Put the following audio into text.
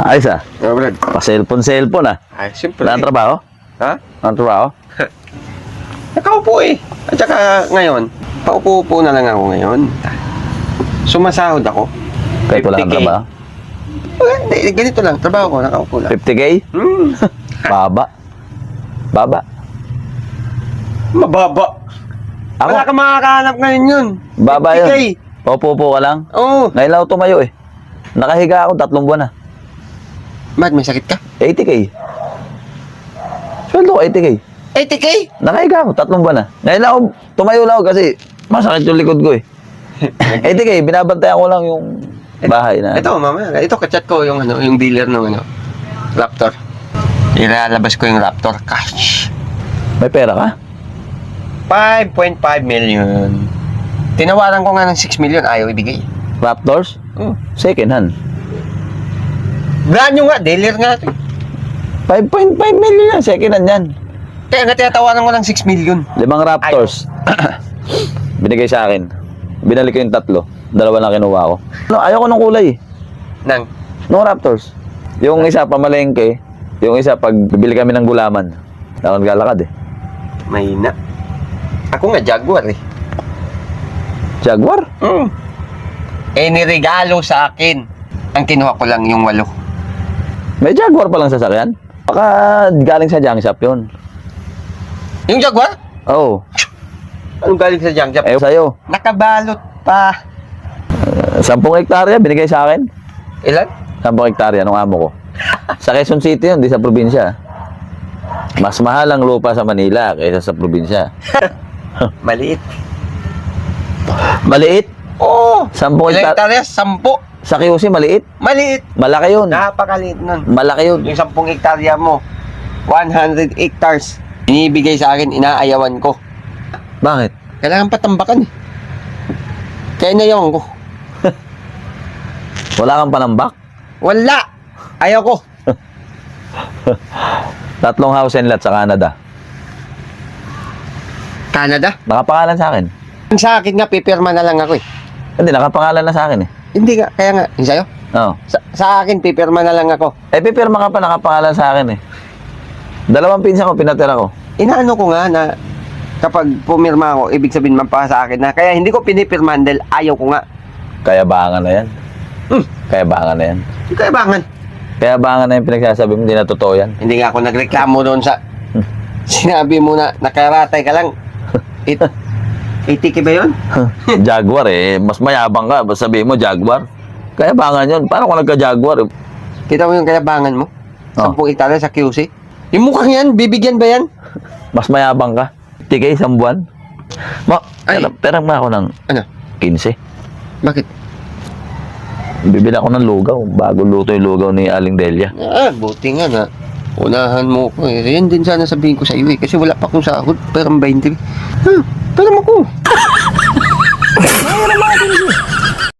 Ayos ah. Oh, Brad. Pa-cellphone ah. Ay, siyempre. Wala ang trabaho? Ha? Ang trabaho? Nakaupo eh. At saka ngayon, paupo-upo na lang ako ngayon. Sumasahod ako. Kahit wala kang 50K. trabaho? Hindi, ganito lang. Trabaho ko, nakaupo lang. 50K? Hmm. Baba. Baba. Mababa. Ako? Wala ka makakahanap ngayon yun. Baba 50K. yun. Paupo-upo ka lang? Oo. Ngayon lang ako tumayo eh. Nakahiga ako 3 buwan na. Bakit may sakit ka? 80K. Sweldo ko 80K. 80K? Nakahiga ako 3 buwan na. Ngayon lang ako tumayo lang ako kasi masakit yung likod ko eh. 80K, binabantayan ko lang yung bahay na. Ito, mamaya. Ito, kachat ko yung, yung dealer ng Raptor. Ilalabas ko yung Raptor cash. May pera ka? 5.5 million. Tinawaran ko nga ng 6 million, ayaw ibigay. Raptors? Second hand. Brand new nga, dealer nga ito. 5.5 million yan, second hand yan. Kaya nga tinatawaran ko ng 6 million. 5 Raptors. Binigay sa akin. Binalik ko yung 3. 2 lang kinuha ko. No, ayoko ng kulay eh. Nang, No Raptors. Yung isa pamalengke, yung isa pag bibili kami ng gulaman. Ako naglalakad eh. mahina. Ako nga, Jaguar eh. Jaguar? Eh, niregalo sa akin. Ang kinuha ko lang yung 8. May Jaguar palang sasakyan? Baka galing sa junk shop yun. Yung Jaguar? Oo. Anong galing sa junk shop? Eh, sa'yo. Nakabalot pa. 10 hektarya binigay sa akin. Ilan? 10 hektarya nung amo ko. Sa Quezon City yun, di sa probinsya. Mas mahal ang lupa sa Manila kaysa sa probinsya. Maliit. Maliit. Oo. 10 Ilang hektarya. hektarya? 10. Sa QC, maliit. Maliit. Malaki yun. Napakaliit nun. Malaki yun. Yung 10 hektarya mo, 100 hectares. Binibigay sa akin, inaayawan ko. Bakit? Kailangan patambakan eh. Kaya nayawan ko. Wala kang panambak? Wala! Ayaw ko. 3 house and lot sa Canada. Canada? Nakapangalan sa akin. Sa akin nga, pipirma na lang ako eh. Hindi, nakapangalan na sa akin eh. Hindi nga, kaya nga, yung sa'yo? Oo. Sa akin, pipirma na lang ako. Eh, pipirma ka pa, nakapangalan sa akin eh. 2 pinsan ko, pinatira ko. Inaano ko nga na kapag pumirma ako, ibig sabihin man pa sa akin na kaya hindi ko pinipirmahan dahil ayaw ko nga. Kayabangan na yan. Kayabangan na yan. Yung kayabangan. Kayabangan na yung pinagsasabi mo, hindi na totoo yan. Hindi nga ako nagreklamo doon sa sinabi mo na nakaratay ka lang. 80K ba yun? Jaguar eh, mas mayabang ka. Basta sabihin mo, Jaguar. Kayabangan yun. Paano kung nagka-Jaguar? Kita mo yung kayabangan mo? Oh. 10 hektarya sa QC? Yung mukhang yan, bibigyan ba yan? Mas mayabang ka. Tigay isang buwan. Ay. Pera mo ako ng Ano? 15. Bakit? Bibili ako ng lugaw. Bago luto yung lugaw ni Aling Delia. Buti nga na. Unahan mo ko eh. Yan din sana sabihin ko sa iyo eh. Kasi wala pa akong sahod. Pero 20. Pero mo ko.